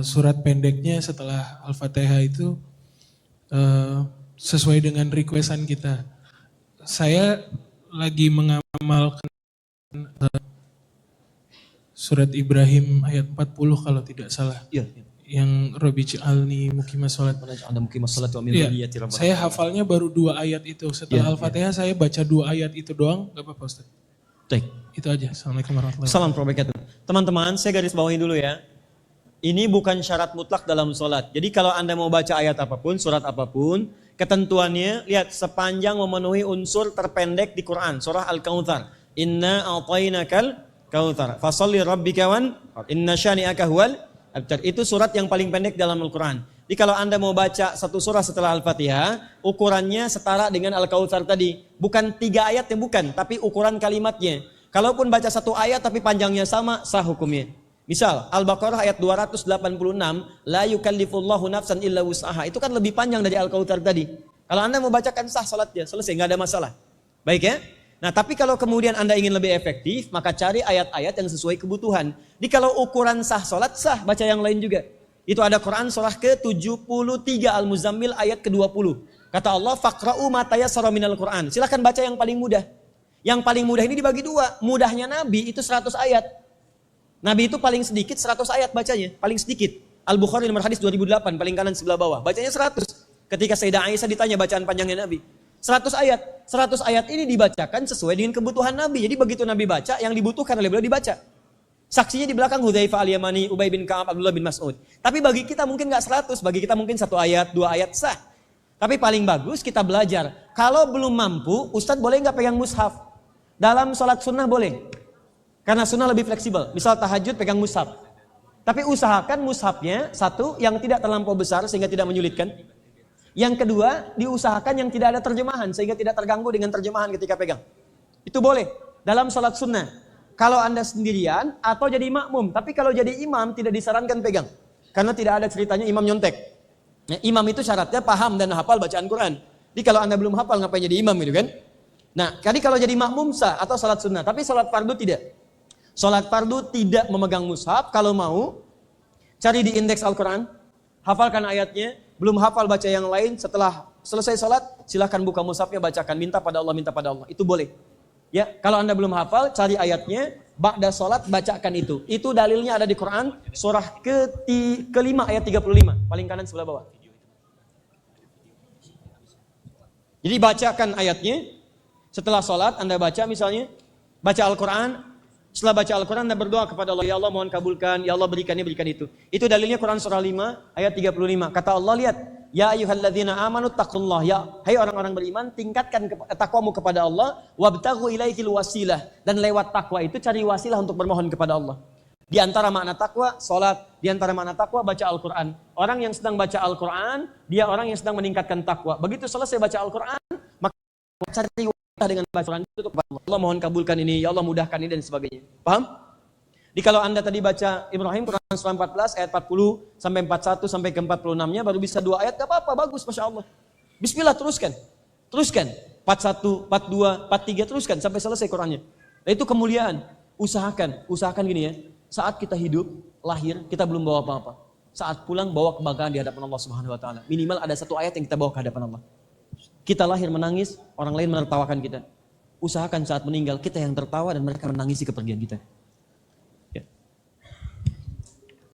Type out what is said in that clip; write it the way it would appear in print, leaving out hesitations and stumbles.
surat pendeknya setelah Al-Fatihah itu sesuai dengan requestan kita. Saya lagi mengamalkan surat Ibrahim ayat 40 kalau tidak salah. Iya. Yang Rabbi ja'alni muqimas shalat. Iya. Saya hafalnya baru 2 ayat itu. Setelah Al-Fatihah saya baca 2 ayat itu doang, enggak apa-apa Ustaz. Baik. Itu aja. Assalamualaikum warahmatullahi wabarakatuh. Assalamualaikum. Teman-teman, saya garis bawahi dulu ya. Ini bukan syarat mutlak dalam sholat. Jadi kalau Anda mau baca ayat apapun, surat apapun, ketentuannya, lihat sepanjang memenuhi unsur terpendek di Quran. Surah Al-Kautsar. Inna a'tainakal kautsar. Fasholli rabbika wan inna syani'aka huwal abtar. Itu surat yang paling pendek dalam Al-Quran. Jadi kalau Anda mau baca satu surah setelah Al-Fatihah, ukurannya setara dengan Al-Kautsar tadi. Bukan 3 ayat yang bukan, tapi ukuran kalimatnya. Kalaupun baca 1 ayat tapi panjangnya sama, sah hukumnya. Misal, Al-Baqarah ayat 286, la yukallifullahu nafsan illa wus'aha. Itu kan lebih panjang dari Al-Kautsar tadi. Kalau Anda mau bacakan sah salatnya, selesai, nggak ada masalah. Baik ya? Nah, tapi kalau kemudian Anda ingin lebih efektif, maka cari ayat-ayat yang sesuai kebutuhan. Jadi kalau ukuran sah salat, sah baca yang lain juga. Itu ada Quran surah ke-73 Al-Muzammil ayat ke-20. Kata Allah, faqra'u ma tayassara minal Quran. Silakan baca yang paling mudah. Yang paling mudah ini dibagi 2. Mudahnya Nabi itu 100 ayat. Nabi itu paling sedikit 100 ayat bacanya, paling sedikit. Al-Bukhari nomor hadis 2008, paling kanan sebelah bawah. Bacanya 100. Ketika Sayyidah Aisyah ditanya bacaan panjangnya Nabi. 100 ayat. 100 ayat ini dibacakan sesuai dengan kebutuhan Nabi. Jadi begitu Nabi baca, yang dibutuhkan oleh beliau dibaca. Saksinya di belakang Hudzaifah al-Yamani, Ubay bin Ka'ab, Abdullah bin Mas'ud. Tapi bagi kita mungkin gak 100, bagi kita mungkin 1 ayat, 2 ayat sah. Tapi paling bagus kita belajar. Kalau belum mampu, Ustadz boleh gak pegang mushaf? Dalam sholat sunnah boleh. Karena sunnah lebih fleksibel. Misal tahajud pegang mushaf. Tapi usahakan mushafnya, 1, yang tidak terlampau besar sehingga tidak menyulitkan. Yang kedua, diusahakan yang tidak ada terjemahan sehingga tidak terganggu dengan terjemahan ketika pegang. Itu boleh dalam sholat sunnah. Kalau Anda sendirian atau jadi makmum. Tapi kalau jadi imam tidak disarankan pegang. Karena tidak ada ceritanya imam nyontek. Ya, imam itu syaratnya paham dan hafal bacaan Quran. Jadi kalau Anda belum hafal ngapain jadi imam gitu kan? Nah, jadi kalau jadi makmum sah atau sholat sunnah. Tapi sholat fardu tidak. Sholat fardu tidak memegang mushaf. Kalau mau, cari di indeks Al-Quran. Hafalkan ayatnya. Belum hafal baca yang lain. Setelah selesai sholat, silahkan buka mushafnya bacakan. Minta pada Allah, minta pada Allah. Itu boleh. Ya, kalau Anda belum hafal, cari ayatnya, ba'da sholat bacakan itu. Itu dalilnya ada di Quran, surah ke-5 ayat 35, paling kanan sebelah bawah. Jadi bacakan ayatnya, setelah sholat Anda baca misalnya, baca Al-Quran, setelah baca Al-Quran Anda berdoa kepada Allah, ya Allah mohon kabulkan, ya Allah berikan ini, berikan itu. Itu dalilnya Quran surah 5 ayat 35. Kata Allah, lihat, ya ayyuhalladzina amanu taqullah, ya hai orang-orang beriman, tingkatkan takwamu kepada Allah, wabtaghu ilaihil wasilah, dan lewat takwa itu cari wasilah untuk bermohon kepada Allah. Di antara makna takwa salat, di antara makna takwa baca Al-Qur'an. Orang yang sedang baca Al-Qur'an, dia orang yang sedang meningkatkan takwa. Begitu selesai baca Al-Qur'an, maka cari wasilah dengan baca Al-Qur'an itu kepada Allah. Allah mohon kabulkan ini, ya Allah mudahkan ini dan sebagainya. Paham? Jadi kalau Anda tadi baca Ibrahim Quran surah 14 ayat 40 sampai 41 sampai ke 46-nya baru bisa 2 ayat, gak apa-apa, bagus Masya Allah. Bismillah, teruskan. Teruskan. 41, 42, 43, teruskan sampai selesai Qurannya. Nah, itu kemuliaan. Usahakan gini ya. Saat kita hidup, lahir, kita belum bawa apa-apa. Saat pulang, bawa kebanggaan di hadapan Allah Subhanahu wa taala. Minimal ada 1 ayat yang kita bawa ke hadapan Allah. Kita lahir menangis, orang lain menertawakan kita. Usahakan saat meninggal kita yang tertawa dan mereka menangisi kepergian kita.